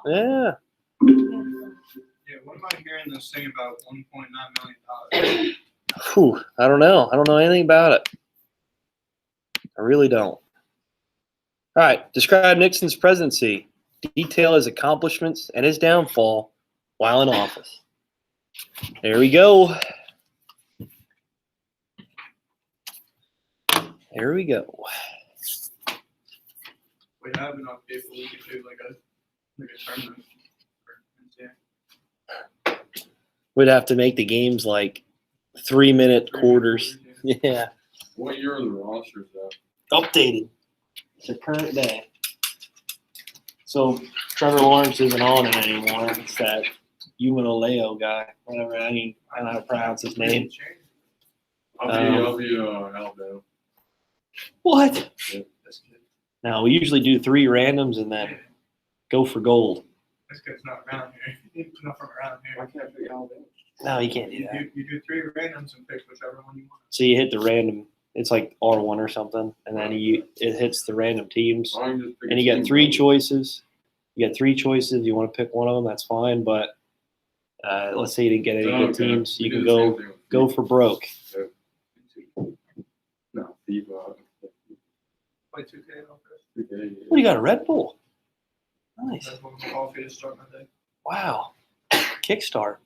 Yeah. Yeah, what am I hearing this thing about $1.9 million? Whew, I don't know. I don't know anything about it. I really don't. All right. Describe Nixon's presidency. Detail his accomplishments and his downfall while in office. There we go. There we go. We have enough people we could do like a tournament. We'd have to make the games like 3-minute quarters. Yeah. What year are the rosters at? Updated. It's a current day. So Trevor Lawrence isn't on it anymore. It's that Umanoleo guy. Whatever. I don't know how to pronounce his name. I'll be Alabama. What? Yeah. No, we usually do 3 randoms and then go for gold. This guy's not around here. He's not from around I here. can't pick Alabama. No, you can't do that. You do 3 randoms and pick whichever one you want. So you hit the random. It's like R1 or something, and then it hits the random teams. I can just pick And a you team get 3 vote. choices. You get 3 choices. You want to pick one of them, that's fine. But let's say you didn't get any good Okay. teams, We you do can the same go thing with go FIFA. for broke. No, FIFA. Play 2K on first. Okay. What, you got a Red Bull? Nice. That's one coffee to start my day. Wow. Kickstart.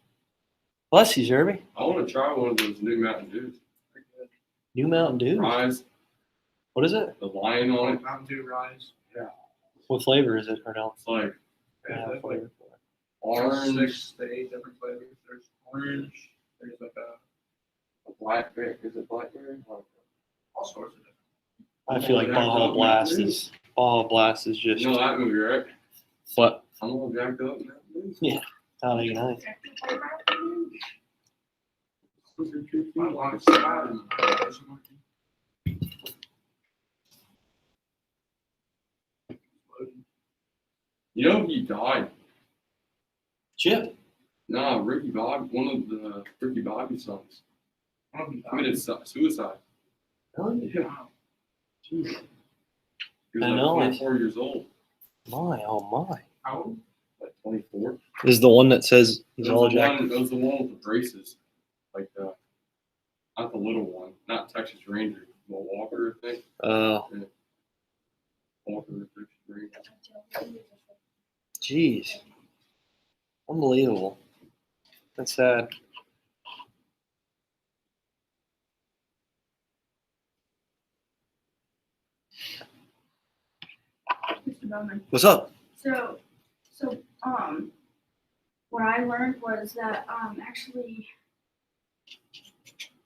Bless you, Zerby. I want to try one of those new Mountain Dews. New Mountain Dew. Rise, What is it? the lion on it. Mountain Dew Rise. What flavor is it, or no? It's like Yeah, there's like orange, 6 to 8 different flavors. There's orange. There's like a blackberry. Is it blackberry? all sorts of different. I feel like Baja Blast is just You know that movie, right? what? I'm all jacked up in that movie. Yeah. How do you know? My life's bad. You know he died. Chip. Nah, Ricky Bobby, one of the Ricky Bobby sons, committed suicide. Really? Yeah. He was I like know. 24 years old. My, oh my. How old? Like 24. This is the one that says he's It all was, the jacked. one, it was the one with the braces. Like not the little one, not Texas Ranger, but Walker, I think. Walker, Texas Ranger. Jeez. Unbelievable. That's sad. Mr. Bowman. What's up? So, what I learned was that actually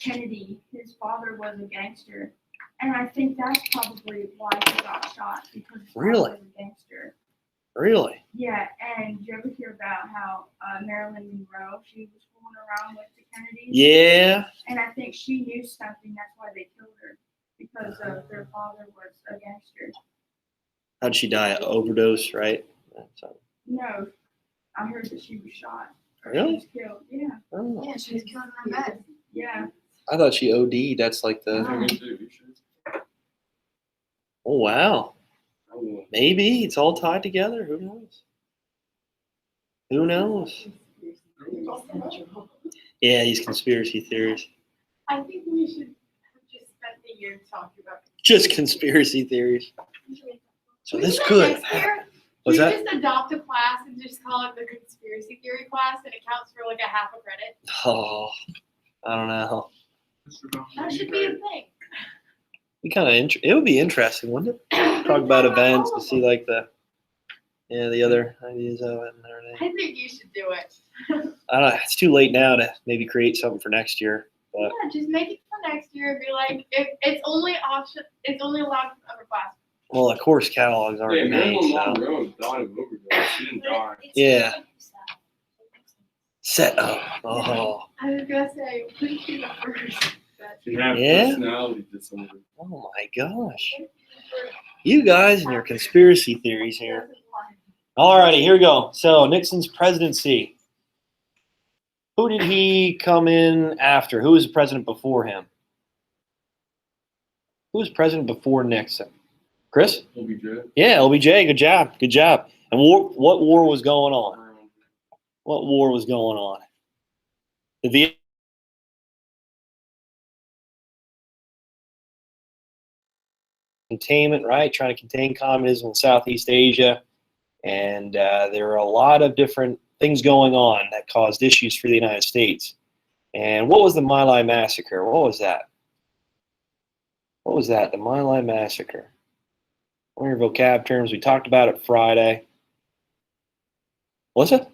Kennedy, his father was a gangster, and I think that's probably why he got shot, because his father Really? was a gangster. Really? Yeah, and did you ever hear about how Marilyn Monroe, she was fooling around with the Kennedys? Yeah. And I think she knew something, that's why they killed her, because their father was a gangster. How'd she die? Overdose, right? So, No, I heard that she was shot. Or Really? She was killed, yeah. oh. Yeah, she was killed in her bed. Yeah. I thought she OD'd. That's like the. Me too, you should. Oh wow. I will. Maybe it's all tied together. Who knows? Who knows? Yeah, these conspiracy theories. I think we should have just spent the year talking about Just conspiracy theories. So We this should could. next year, What's you that? just adopt a class and just call it the conspiracy theory class, and it counts for like a half a credit. Oh, I don't know. That should be a thing. Be kind of it would be interesting, wouldn't it? Talk about events to see like the other ideas of it and everything. I think you should do it. I don't know. It's too late now to maybe create something for next year. But Yeah, just make it for next year. Be like, if it's only allowed for upper class. well, the course catalog's already Hey, made. Marilyn So Monroe died of overdose. She didn't die. yeah, set up. Oh, I was gonna say, please be the first. She had Yeah? personality disorder. oh my gosh! You guys and your conspiracy theories here. Alrighty, here we go. So Nixon's presidency. Who did he come in after? Who was the president before him? Who was president before Nixon? Chris? OBJ. Yeah, LBJ. Good job. Good job. And what war was going on? What war was going on? The Vietnam containment, right? Trying to contain communism in Southeast Asia. And there were a lot of different things going on that caused issues for the United States. And what was the My Lai massacre? What was that? What was that? The My Lai massacre. What are your vocab terms? We talked about it Friday. Melissa?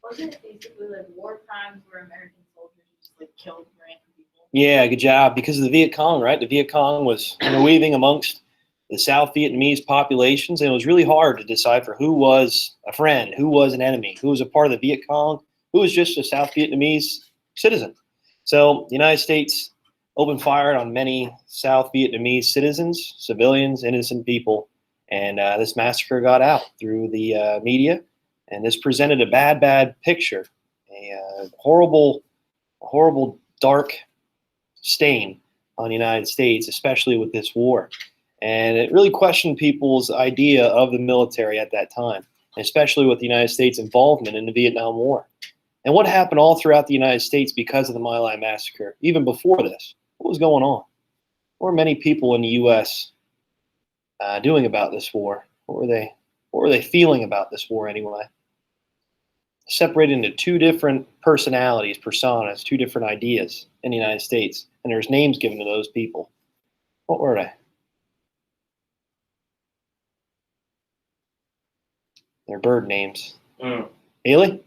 Wasn't it basically like war crimes where American soldiers just like killed random people? Yeah, good job. Because of the Viet Cong, right? The Viet Cong was interweaving amongst the South Vietnamese populations, and it was really hard to decipher who was a friend, who was an enemy, who was a part of the Viet Cong, who was just a South Vietnamese citizen. So the United States opened fire on many South Vietnamese citizens, civilians, innocent people, and this massacre got out through the media, and this presented a bad picture, a horrible, dark stain on the United States, especially with this war. And it really questioned people's idea of the military at that time, especially with the United States' involvement in the Vietnam War. And what happened all throughout the United States because of the My Lai massacre, even before this? What was going on? What were many people in the U.S. Doing about this war? What were they feeling about this war anyway? Separated into two different personalities, personas, two different ideas in the United States. And there's names given to those people. What were they? They're bird names. Haley?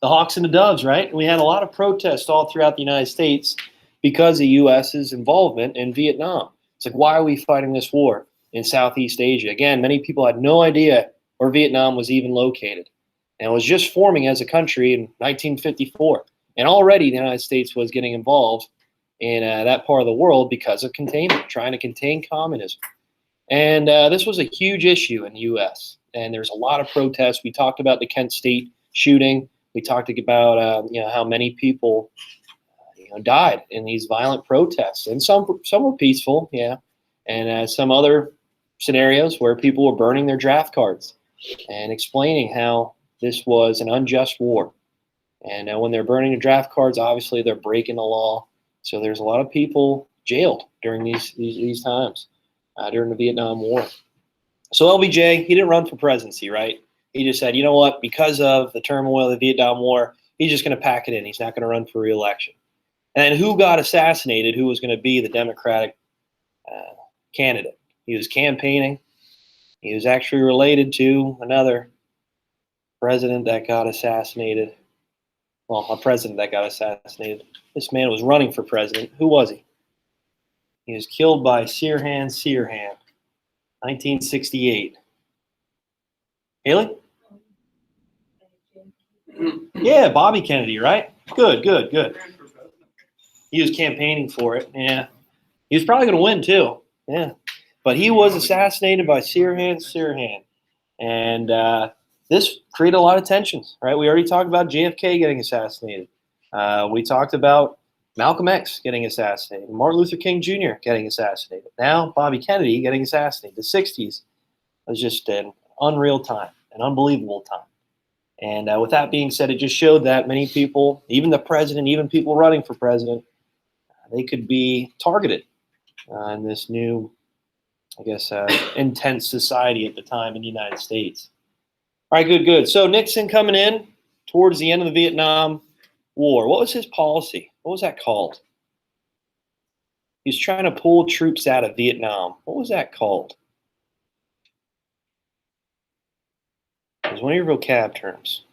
The Hawks and the Doves, right? We had a lot of protests all throughout the United States because of the U.S.'s involvement in Vietnam. It's like, why are we fighting this war in Southeast Asia? Again, many people had no idea where Vietnam was even located. And it was just forming as a country in 1954. And already the United States was getting involved in that part of the world because of containment, trying to contain communism. And this was a huge issue in the U.S. And there's a lot of protests. We talked about the Kent State shooting. We talked about how many people died in these violent protests, and some were peaceful, yeah, and some other scenarios where people were burning their draft cards and explaining how this was an unjust war. And when they're burning their draft cards, obviously they're breaking the law. So there's a lot of people jailed during these times during the Vietnam War. So LBJ, he didn't run for presidency, right? He just said, you know what, because of the turmoil of the Vietnam War, he's just going to pack it in. He's not going to run for re-election. And who got assassinated, who was going to be the Democratic candidate? He was campaigning. He was actually related to another president that got assassinated. Well, a president that got assassinated. This man was running for president. Who was he? He was killed by Sirhan, 1968. Haley? Yeah, Bobby Kennedy, right? Good. He was campaigning for it, yeah. He was probably going to win, too, yeah. But he was assassinated by Sirhan. And this created a lot of tensions, right? We already talked about JFK getting assassinated. We talked about Malcolm X getting assassinated, Martin Luther King Jr. getting assassinated. Now, Bobby Kennedy getting assassinated. The 60s was just an unreal time, an unbelievable time. And with that being said, it just showed that many people, even the president, even people running for president, they could be targeted in this new, intense society at the time in the United States. All right, good. So Nixon coming in towards the end of the Vietnam War. What was his policy? What was that called? He was trying to pull troops out of Vietnam. What was that called? It was one of your vocab terms.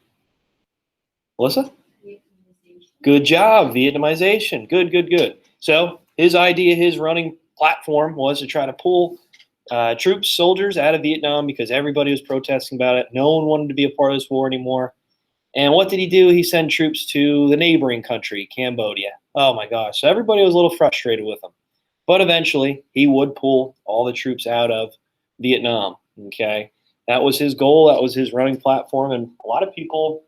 Melissa? Good job, Vietnamization. Good. So his idea, his running platform was to try to pull troops, soldiers out of Vietnam because everybody was protesting about it. No one wanted to be a part of this war anymore. And what did he do? He sent troops to the neighboring country, Cambodia. Oh my gosh. So everybody was a little frustrated with him. But eventually, he would pull all the troops out of Vietnam. Okay, that was his goal. That was his running platform, and a lot of people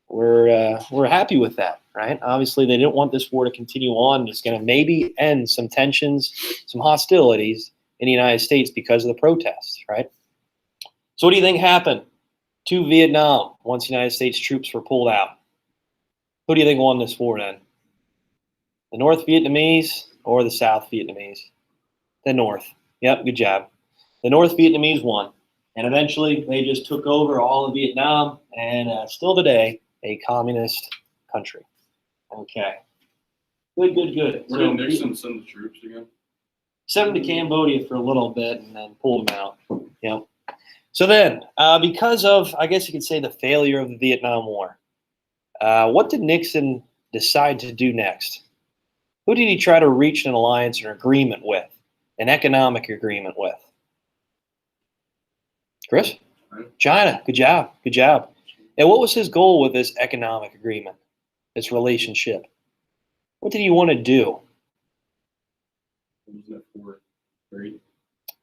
were happy with that. Right? Obviously, they didn't want this war to continue on. It's going to maybe end some tensions, some hostilities, in the United States because of the protests, right? So what do you think happened to Vietnam once the United States troops were pulled out? Who do you think won this war then? The North Vietnamese or the South Vietnamese? The North. Yep, good job. The North Vietnamese won. And eventually they just took over all of Vietnam and still today a communist country. Okay. Good, good, good. Where did Nixon send the troops again? Sent them to Cambodia for a little bit and then pulled them out. Yep. So then, because of, I guess you could say, the failure of the Vietnam War, what did Nixon decide to do next? Who did he try to reach an alliance or agreement with, an economic agreement with? Chris? China. Good job. Good job. And what was his goal with this economic agreement, this relationship? What did he want to do? What was that for? Trade?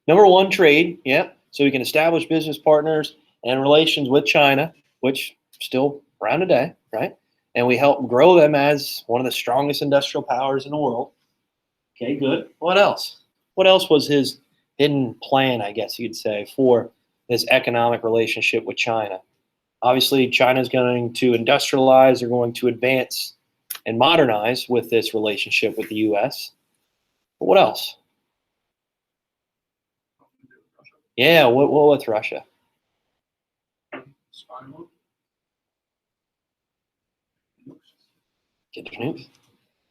Number one, trade. Yeah. So we can establish business partners and relations with China, which still around today, right? And we help grow them as one of the strongest industrial powers in the world. Okay, good. What else? What else was his hidden plan, I guess you could say, for this economic relationship with China? Obviously, China's going to industrialize, they're going to advance and modernize with this relationship with the U.S. But what else? Yeah, what with Russia? Spy mode. Get the news.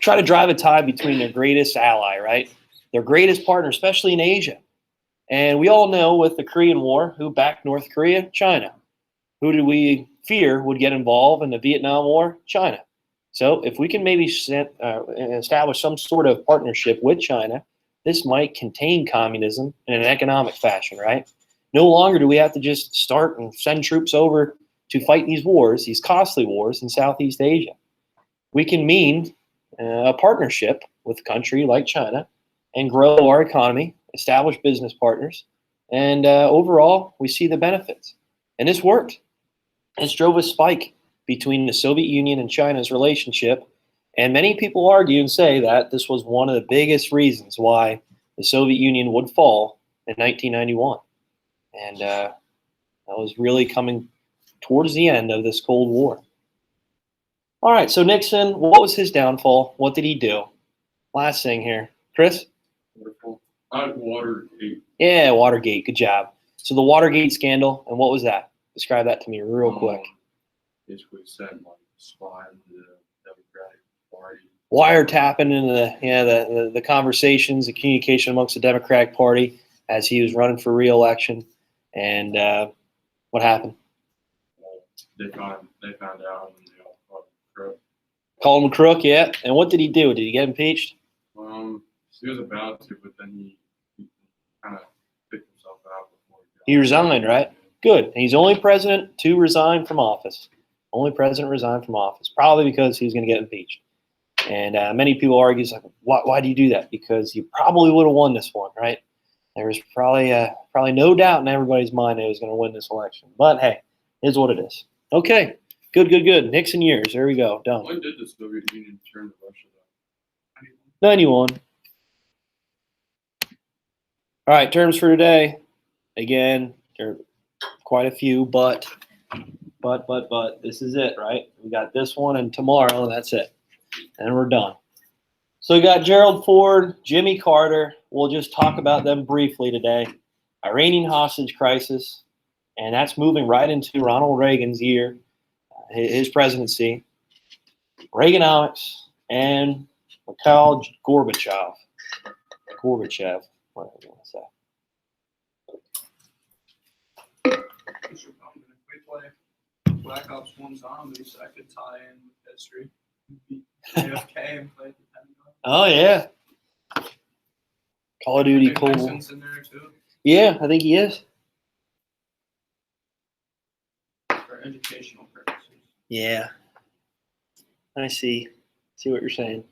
Try to drive a tie between their greatest ally, right? Their greatest partner, especially in Asia. And we all know with the Korean War, who backed North Korea? China. Who did we fear would get involved in the Vietnam War? China. So if we can maybe establish some sort of partnership with China, this might contain communism in an economic fashion, right? No longer do we have to just start and send troops over to fight these wars, these costly wars in Southeast Asia. We can mean a partnership with a country like China and grow our economy, establish business partners, and overall, we see the benefits. And this worked. This drove a spike between the Soviet Union and China's relationship, and many people argue and say that this was one of the biggest reasons why the Soviet Union would fall in 1991. And that was really coming towards the end of this Cold War. All right, so Nixon, what was his downfall? What did he do? Last thing here. Chris? Watergate. Yeah, Watergate. Good job. So the Watergate scandal, and what was that? Describe that to me real quick. Basically said like spy in the Democratic Party. Wiretapping into the conversations, the communication amongst the Democratic Party as he was running for re-election. And what happened? Well, they found out and they all called him crook. Called him a crook, yeah. And what did he do? Did he get impeached? He was about to, but then he kind of picked himself out before He resigned, right? Good. And he's the only president to resign from office. Only president resigned from office, probably because he was going to get impeached. And many people argue, like, why do you do that? Because you probably would have won this one, right? There was probably no doubt in everybody's mind that he was going to win this election. But hey, it is what it is. Okay, good. Nixon years. There we go. Done. When did the Soviet Union turn to Russia, though? 91. All right, terms for today. Again, there are quite a few, but this is it, right? We got this one and tomorrow, and that's it. And we're done. So we got Gerald Ford, Jimmy Carter. We'll just talk about them briefly today. Iranian hostage crisis, and that's moving right into Ronald Reagan's year, his presidency. Reaganomics and Mikhail Gorbachev. What do I want to say? If we play Black Ops 1 Zombies, I could tie in with history. Beat AFK and play the Pentagon. Oh, yeah. Call of Duty, I think Cold. Nixon's in there too, Yeah, I think he is. for educational purposes. Yeah. I see. See what you're saying.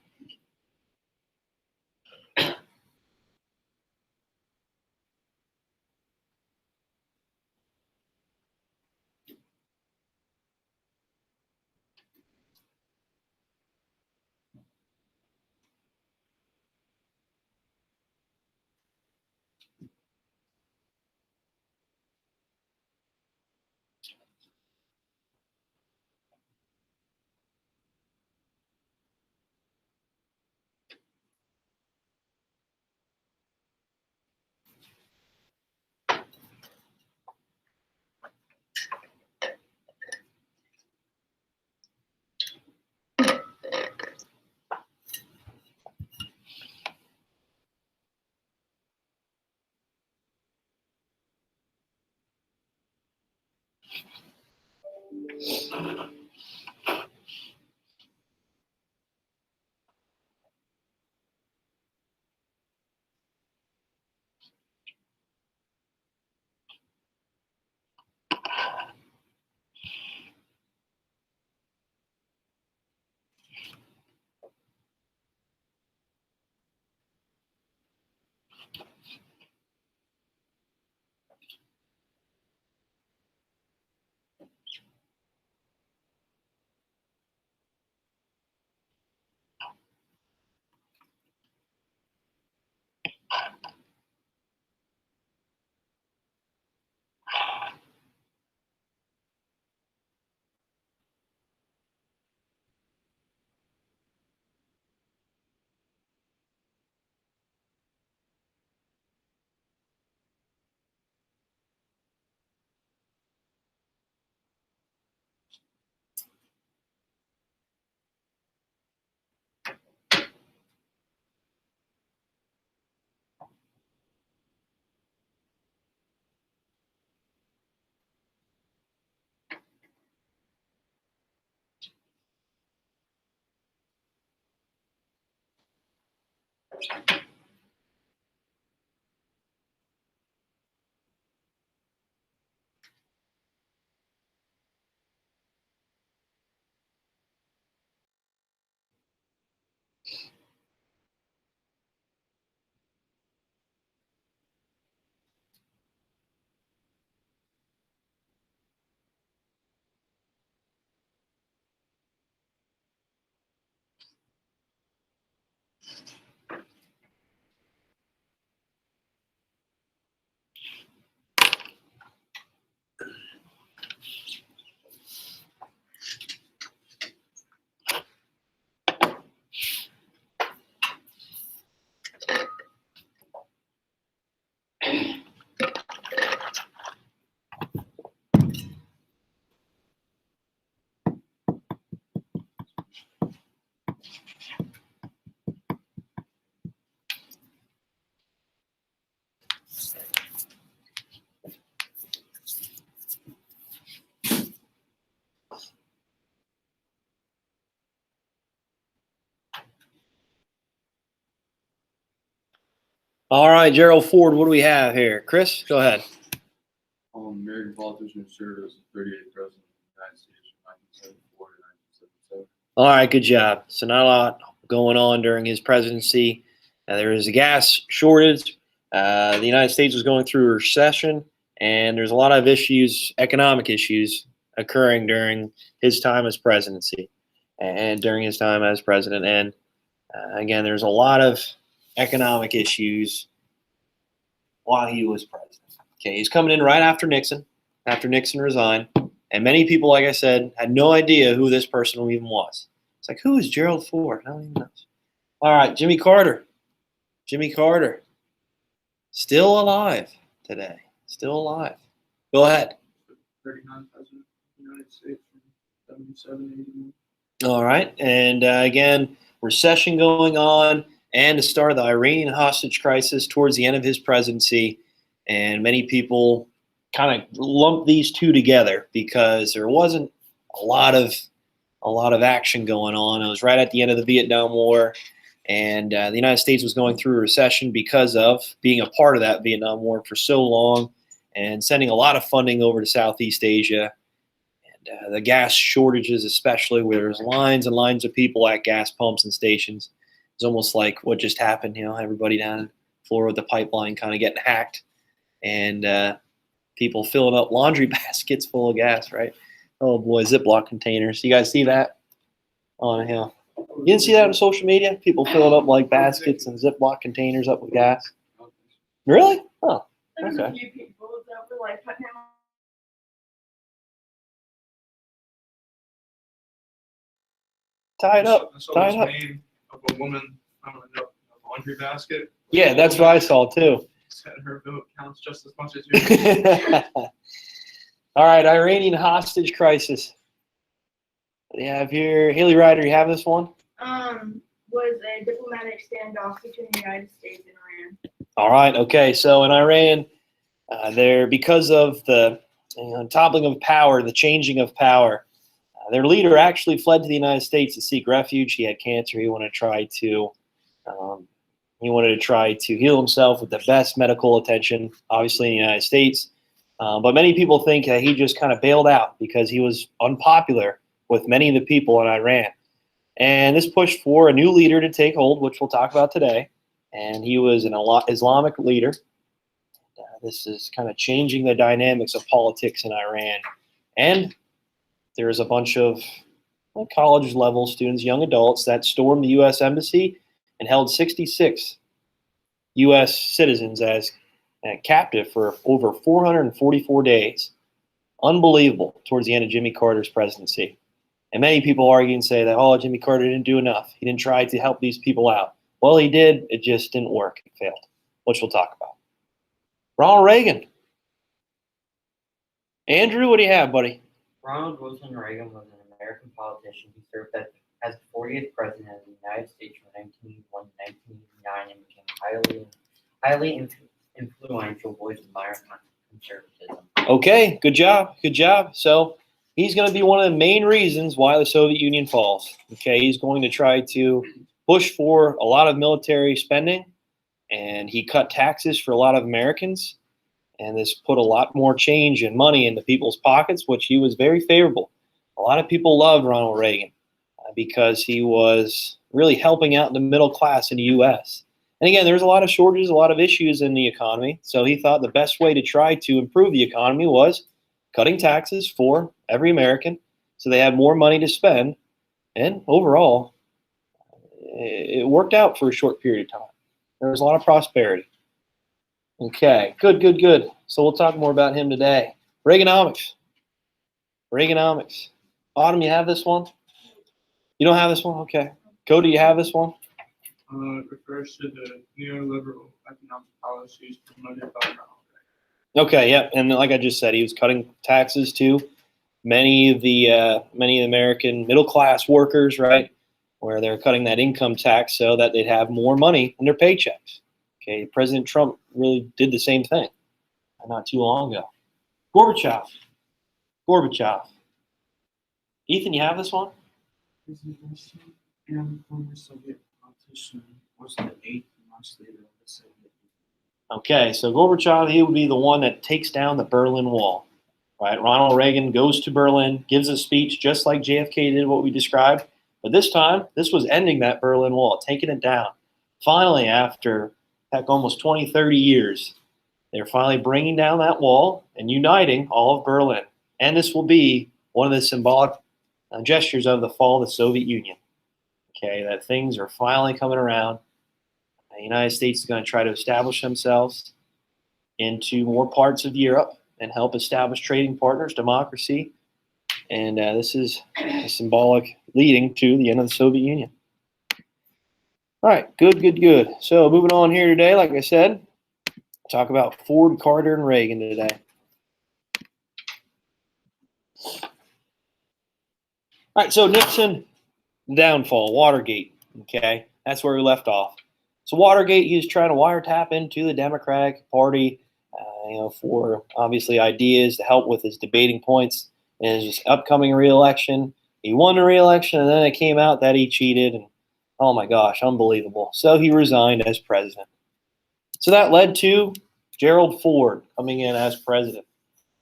All right, Gerald Ford, what do we have here? Chris, go ahead. American politician who served as the 38th president of the United States from 1974 to 1977. All right, good job. So not a lot going on during his presidency. There was a gas shortage. The United States was going through a recession, and there's a lot of issues, economic issues, occurring during his time as presidency and during his time as president. And again, there's a lot of economic issues while he was president. Okay, he's coming in right after Nixon resigned. And many people, like I said, had no idea who this person even was. It's like, who is Gerald Ford? I don't even know. All right, Jimmy Carter. Jimmy Carter. Still alive today. Still alive. Go ahead. 39 president of the United States from 77 81. All right. And again, recession going on and the start of the Iranian hostage crisis towards the end of his presidency. And many people kind of lump these two together because there wasn't a lot of action going on. It was right at the end of the Vietnam War, and the United States was going through a recession because of being a part of that Vietnam War for so long and sending a lot of funding over to Southeast Asia. And the gas shortages, especially where there's lines and lines of people at gas pumps and stations. It's almost like what just happened, everybody down in Florida with the pipeline kind of getting hacked, and people filling up laundry baskets full of gas, right? Oh boy, Ziploc containers. You guys see that? Oh, yeah. You didn't see that on social media? People filling up like baskets and Ziploc containers up with gas? Really? Oh, There's a okay. few people that were like putting him on. Tie it up. I saw Tie this it up. meme of a woman, I don't know, a laundry basket. Yeah, that's what I saw too. Said her vote counts just as much as yours. All right, Iranian hostage crisis. We have here, Haley Ryder, you have this one? Was a diplomatic standoff between the United States and Iran. All right, okay. So in Iran, because of the toppling of power, the changing of power, Their leader actually fled to the United States to seek refuge. He had cancer. He wanted to try to heal himself with the best medical attention, obviously in the United States. But many people think that he just kind of bailed out because he was unpopular with many of the people in Iran. And this pushed for a new leader to take hold, which we'll talk about today. And he was an Islamic leader. This is kind of changing the dynamics of politics in Iran. And there's a bunch of college level students, young adults, that stormed the U.S. Embassy and held 66 U.S. citizens as captive for over 444 days. Unbelievable towards the end of Jimmy Carter's presidency. And many people argue and say that, oh, Jimmy Carter didn't do enough. He didn't try to help these people out. Well, he did. It just didn't work. It failed, which we'll talk about. Ronald Reagan. Andrew, what do you have, buddy? Ronald Wilson Reagan was an American politician who served as the 40th president of the United States from 1981 to 1989 and became highly influential voice of American conservatism. Okay, good job, good job. So he's going to be one of the main reasons why the Soviet Union falls. Okay, he's going to try to push for a lot of military spending, and he cut taxes for a lot of Americans, and this put a lot more change and money into people's pockets, which he was very favorable. A lot of people loved Ronald Reagan because he was really helping out the middle class in the U.S. And again, there's a lot of shortages, a lot of issues in the economy, so he thought the best way to try to improve the economy was cutting taxes for every American so they had more money to spend, and overall, it worked out for a short period of time. There was a lot of prosperity. Okay, good, good, good. So we'll talk more about him today. Reaganomics. Reaganomics. Autumn, you have this one? You don't have this one? Okay. Cody, you have this one? It refers to the neoliberal economic policies promoted by Ronald Reagan. Okay, yeah, and like I just said, he was cutting taxes to many of the American middle class workers, right? Where they're cutting that income tax so that they'd have more money in their paychecks. Okay, President Trump really did the same thing not too long ago. Gorbachev. Ethan, you have this one? Presidency and former Soviet politician was the 8th most leader of the Soviet Union. Okay, so Gorbachev, he would be the one that takes down the Berlin Wall, right? Ronald Reagan goes to Berlin, gives a speech just like JFK did, what we described, but this time, this was ending that Berlin Wall, taking it down. Finally, after, heck, almost 20, 30 years, they're finally bringing down that wall and uniting all of Berlin. And this will be one of the symbolic gestures of the fall of the Soviet Union. Okay, that things are finally coming around. The United States is going to try to establish themselves into more parts of Europe and help establish trading partners, democracy. And this is a symbolic leading to the end of the Soviet Union. All right, good, good, good. So moving on here today, like I said, talk about Ford, Carter, and Reagan today. All right, so Nixon downfall, Watergate. Okay, that's where we left off. So Watergate, he was trying to wiretap into the Democratic Party, for obviously ideas to help with his debating points in his upcoming re-election. He won the re-election, and then it came out that he cheated, and oh my gosh, unbelievable. So he resigned as president. So that led to Gerald Ford coming in as president.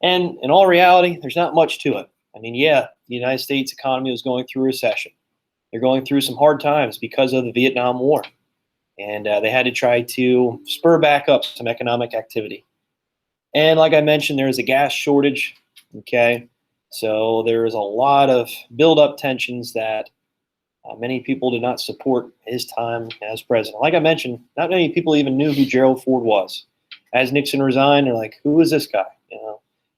And in all reality, there's not much to it. I mean, yeah, the United States economy was going through recession. They're going through some hard times because of the Vietnam War. And they had to try to spur back up some economic activity. And like I mentioned, there's a gas shortage, okay? So there's a lot of build-up tensions that many people did not support his time as president. Like I mentioned, not many people even knew who Gerald Ford was. As Nixon resigned, they're like, who is this guy?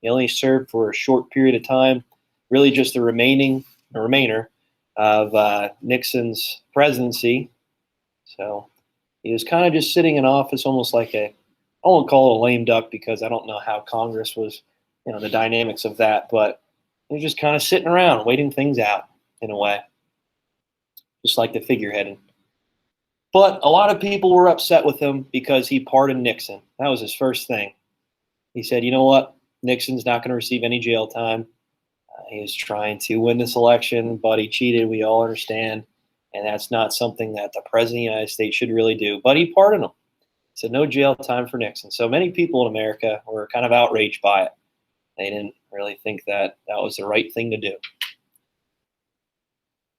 He only served for a short period of time, really just the remainder of Nixon's presidency. So he was kind of just sitting in office almost like I won't call it a lame duck because I don't know how Congress was, the dynamics of that, but he was just kind of sitting around waiting things out in a way, just like the figureheading. But a lot of people were upset with him because he pardoned Nixon. That was his first thing. He said, you know what? Nixon's not going to receive any jail time. He was trying to win this election, but he cheated. We all understand. And that's not something that the president of the United States should really do. But he pardoned him. He said no jail time for Nixon. So many people in America were kind of outraged by it. They didn't really think that that was the right thing to do.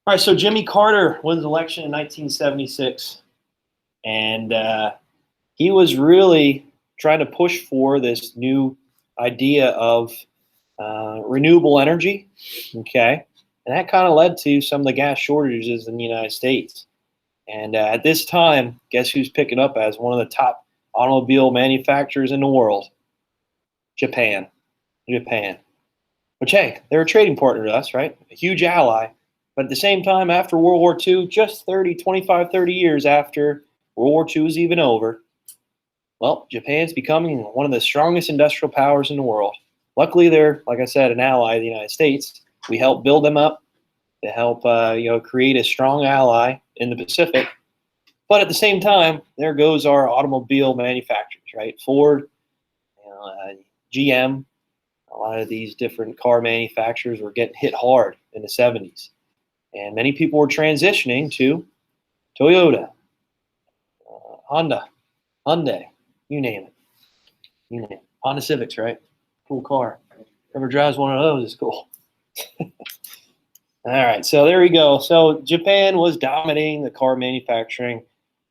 All right, so Jimmy Carter wins the election in 1976. And he was really trying to push for this new idea of renewable energy, okay? And that kind of led to some of the gas shortages in the United States. And at this time, guess who's picking up as one of the top automobile manufacturers in the world? Japan. Japan. Which, hey, they're a trading partner to us, right? A huge ally. But at the same time, after World War II, just 25, 30 years after World War II was even over, well, Japan's becoming one of the strongest industrial powers in the world. Luckily, they're, like I said, an ally of the United States. We help build them up to help create a strong ally in the Pacific. But at the same time, there goes our automobile manufacturers, right? Ford, GM, a lot of these different car manufacturers were getting hit hard in the 70s. And many people were transitioning to Toyota, Honda, Hyundai, you name it. You name it. Honda Civics, right? Cool car. Whoever drives one of those is cool. All right, so there we go. So Japan was dominating the car manufacturing,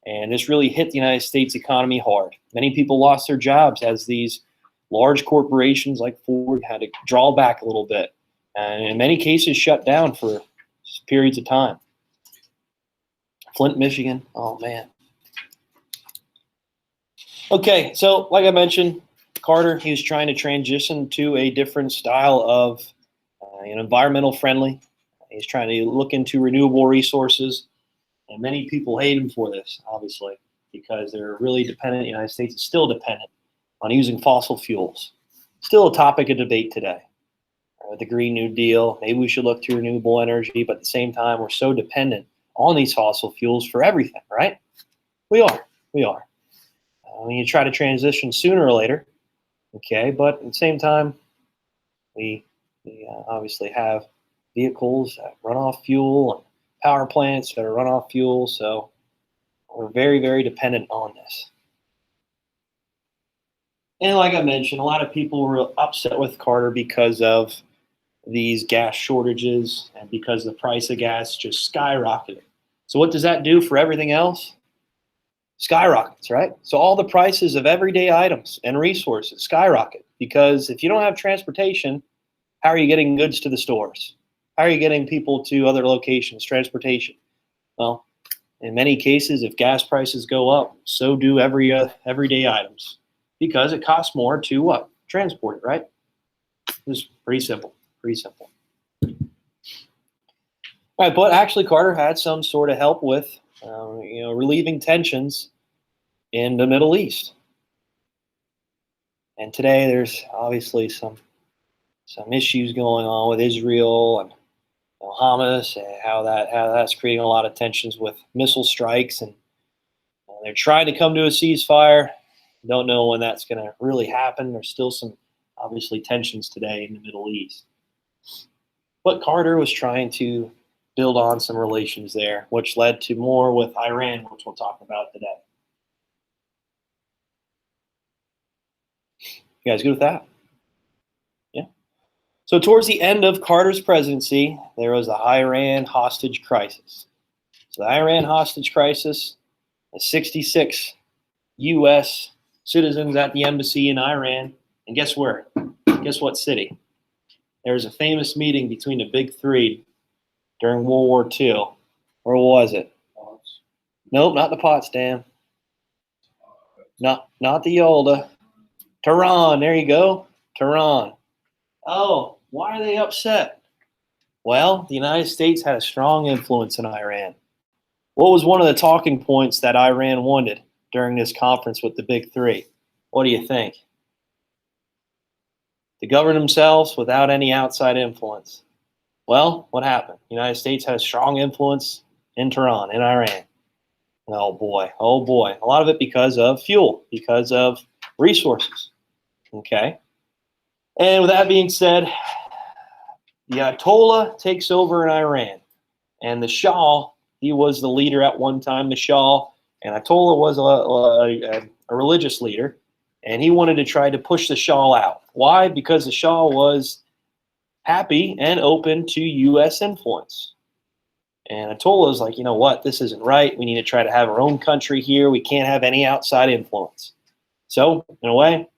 and this really hit the United States economy hard. Many people lost their jobs as these large corporations like Ford had to draw back a little bit, and in many cases shut down for periods of time. Flint, Michigan, oh man. Okay, so like I mentioned, Carter, he was trying to transition to a different style of environmental friendly. He's trying to look into renewable resources, and many people hate him for this, obviously, because they're really dependent. The United States is still dependent on using fossil fuels. Still a topic of debate today. The Green New Deal, maybe we should look to renewable energy, but at the same time, we're so dependent on these fossil fuels for everything, right? We are. When you try to transition sooner or later, okay, but at the same time, we obviously have vehicles that run off fuel and power plants that are run off fuel, so we're very, very dependent on this. And like I mentioned, a lot of people were upset with Carter because of these gas shortages and because the price of gas just skyrocketed. So what does that do for everything else? Skyrockets, right? So all the prices of everyday items and resources skyrocket, because if you don't have transportation, how are you getting goods to the stores? How are you getting people to other locations, transportation? Well, in many cases, if gas prices go up, so do everyday items, because it costs more to what? Transport it, right? It's pretty simple, pretty simple. All right, but actually Carter had some sort of help with relieving tensions in the Middle East. And today there's obviously some issues going on with Israel and Hamas, and how that's creating a lot of tensions with missile strikes, and they're trying to come to a ceasefire. Don't know when that's going to really happen. There's still some obviously tensions today in the Middle East. But Carter was trying to build on some relations there, which led to more with Iran, which we'll talk about today. You guys good with that? Yeah. So towards the end of Carter's presidency, there was the Iran hostage crisis. So the Iran hostage crisis, 66 U.S. citizens at the embassy in Iran, and guess where? Guess what city? There was a famous meeting between the big three during World War II. Or was it? Nope, not the Potsdam. Not the Yalta. Tehran, there you go. Tehran. Oh, why are they upset? Well, the United States had a strong influence in Iran. What was one of the talking points that Iran wanted during this conference with the big three? What do you think? To govern themselves without any outside influence. Well, what happened? The United States had a strong influence in Tehran, in Iran. Oh boy, oh boy. A lot of it because of fuel, because of resources. Okay. And with that being said, the Ayatollah takes over in Iran. And the Shah, he was the leader at one time, the Shah, and Ayatollah was a religious leader, and he wanted to try to push the Shah out. Why? Because the Shah was happy and open to U.S. influence. And Ayatollah was like, you know what, this isn't right. We need to try to have our own country here. We can't have any outside influence. So, in a way,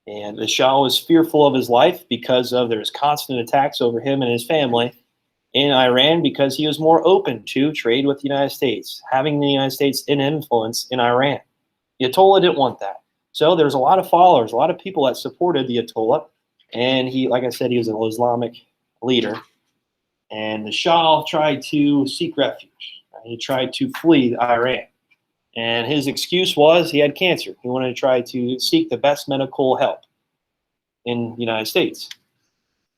and the Shah was fearful of his life because of there was constant attacks over him and his family in Iran because he was more open to trade with the United States, having the United States in influence in Iran. The Ayatollah didn't want that. So there's a lot of followers, a lot of people that supported the Ayatollah. And he, like I said, he was an Islamic leader. And the Shah tried to seek refuge. He tried to flee Iran. And his excuse was he had cancer. He wanted to try to seek the best medical help in the United States.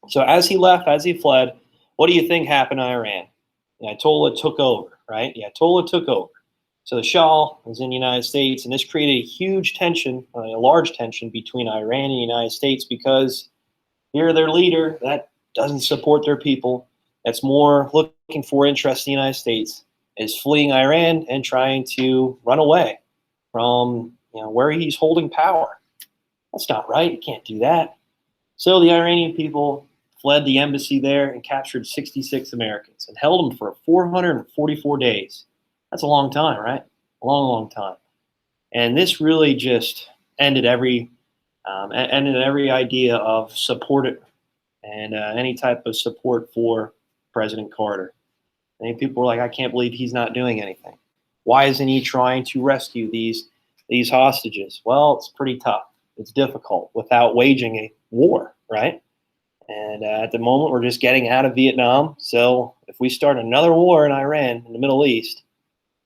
So as he left, as he fled, what do you think happened in Iran? The Ayatollah took over, right? The Ayatollah took over. So the Shah was in the United States, and this created a huge tension, a large tension between Iran and the United States because here their leader that doesn't support their people, that's more looking for interest in the United States, is fleeing Iran and trying to run away from where he's holding power. That's not right. You can't do that. So the Iranian people fled the embassy there and captured 66 Americans and held them for 444 days. That's a long time, right? A long, long time. And this really just ended every idea of support and any type of support for President Carter. Many people were like, I can't believe he's not doing anything. Why isn't he trying to rescue these hostages? Well, it's pretty tough. It's difficult without waging a war, right? And at the moment, we're just getting out of Vietnam. So if we start another war in Iran, in the Middle East,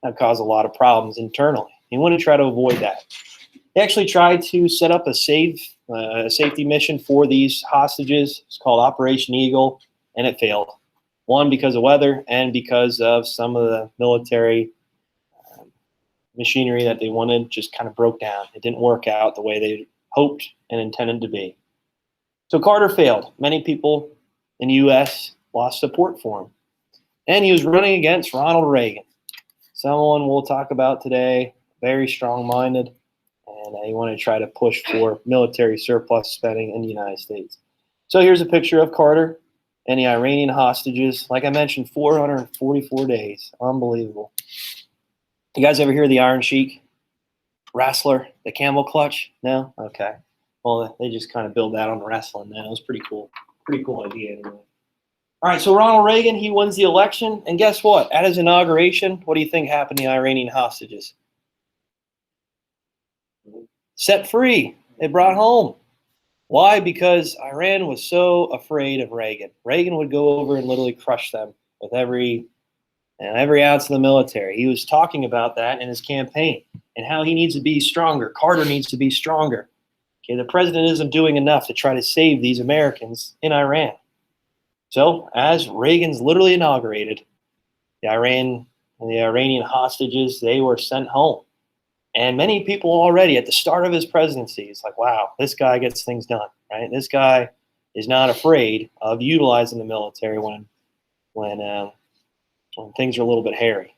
that cause a lot of problems internally. You want to try to avoid that. They actually tried to set up a safety mission for these hostages. It's called Operation Eagle, and it failed. One, because of weather, and because of some of the military machinery that they wanted just kind of broke down. It didn't work out the way they hoped and intended to be. So Carter failed. Many people in the U.S. lost support for him. And he was running against Ronald Reagan, someone we'll talk about today, very strong-minded, and he wanted to try to push for military surplus spending in the United States. So here's a picture of Carter and the Iranian hostages. Like I mentioned, 444 days. Unbelievable. You guys ever hear of the Iron Sheik? Wrestler, the camel clutch? No? Okay. Well, they just kind of build that on wrestling now. It was pretty cool. Pretty cool idea anyway. All right, so Ronald Reagan, he wins the election. And guess what? At his inauguration, what do you think happened to the Iranian hostages? Set free. They brought home. Why? Because Iran was so afraid of Reagan. Reagan would go over and literally crush them with every ounce of the military. He was talking about that in his campaign and how he needs to be stronger. Carter needs to be stronger. Okay, the president isn't doing enough to try to save these Americans in Iran. So as Reagan's literally inaugurated, the Iranian hostages, they were sent home. And many people already at the start of his presidency, it's like, wow, this guy gets things done, right? This guy is not afraid of utilizing the military when things are a little bit hairy.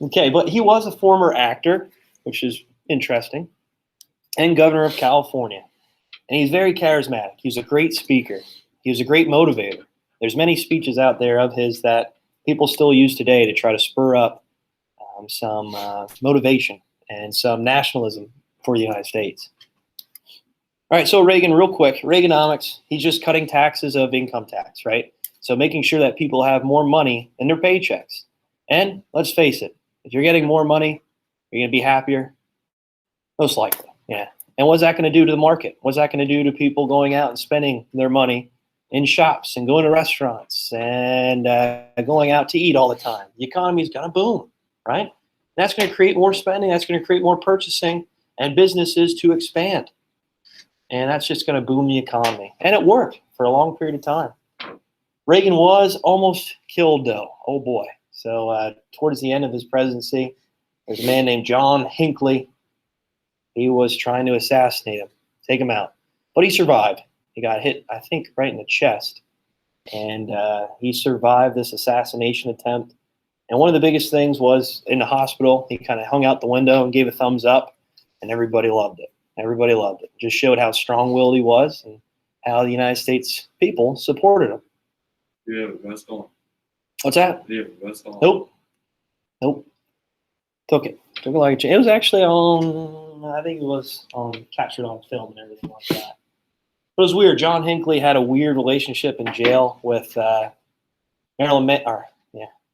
Okay, but he was a former actor, which is interesting, and governor of California. And he's very charismatic. He's a great speaker. He was a great motivator. There's many speeches out there of his that people still use today to try to spur up some motivation and some nationalism for the United States. All right, so Reagan, real quick, Reaganomics, he's just cutting taxes of income tax, right? So making sure that people have more money in their paychecks. And let's face it, if you're getting more money, you're going to be happier? Most likely, yeah. And what's that going to do to the market? What's that going to do to people going out and spending their money in shops and going to restaurants and going out to eat all the time? The economy is going to boom, right? That's going to create more spending. That's going to create more purchasing and businesses to expand. And that's just going to boom the economy. And it worked for a long period of time. Reagan was almost killed, though. Oh, boy. So towards the end of his presidency, there's a man named John Hinckley. He was trying to assassinate him, take him out. But he survived. He got hit, I think, right in the chest. and he survived this assassination attempt. And one of the biggest things was in the hospital, he kind of hung out the window and gave a thumbs up, and everybody loved it. Everybody loved it. Just showed how strong-willed he was and how the United States people supported him. Do you have a vest on? What's that? Do you have a vest on? Nope. Took it like it was actually on. I think it was captured on film and everything like that. It was weird. John Hinckley had a weird relationship in jail with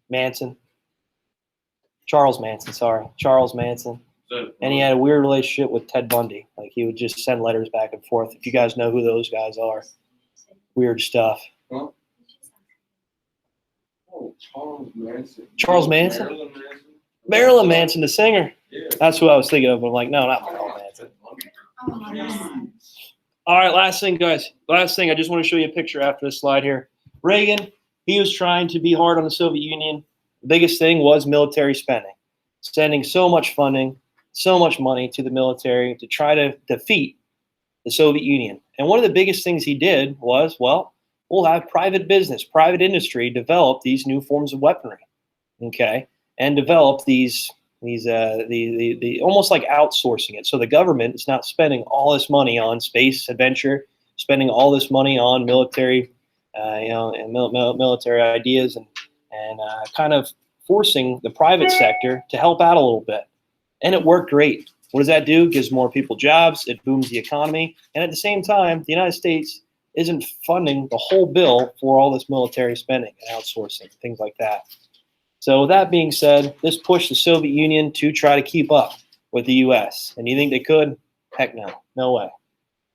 Manson. Charles Manson. And he had a weird relationship with Ted Bundy. Like, he would just send letters back and forth. If you guys know who those guys are, weird stuff. Huh? Oh, Charles Manson? Marilyn Manson? Marilyn Manson, the singer. Yeah. That's who I was thinking of. I'm like, no, not Marilyn Manson. Oh my God. All right, last thing, guys. Last thing. I just want to show you a picture after this slide here. Reagan, he was trying to be hard on the Soviet Union. The biggest thing was military spending, sending so much funding, so much money to the military to try to defeat the Soviet Union. And one of the biggest things he did was, well, we'll have private business, private industry develop these new forms of weaponry, okay, and develop these almost like outsourcing it. So the government is not spending all this money on space adventure, spending all this money on military, and military ideas, and kind of forcing the private sector to help out a little bit. And it worked great. What does that do? It gives more people jobs. It booms the economy. And at the same time, the United States isn't funding the whole bill for all this military spending and outsourcing, things like that. So with that being said, this pushed the Soviet Union to try to keep up with the U.S. And you think they could? Heck no. No way.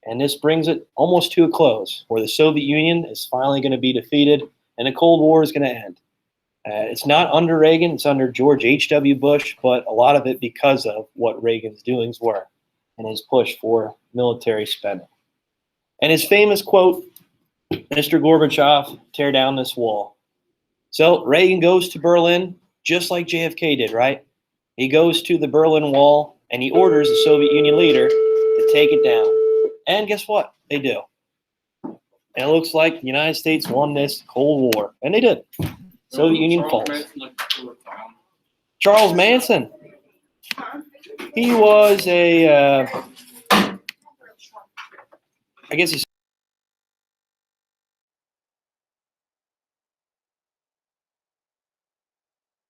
And this brings it almost to a close, where the Soviet Union is finally going to be defeated and the Cold War is going to end. It's not under Reagan, it's under George H.W. Bush, but a lot of it because of what Reagan's doings were and his push for military spending. And his famous quote, Mr. Gorbachev, tear down this wall. So Reagan goes to Berlin, just like JFK did, right? He goes to the Berlin Wall and he orders the Soviet Union leader to take it down. And guess what? They do. And it looks like the United States won this Cold War. And they did. Soviet Union falls. Charles Manson. He was a, I guess he's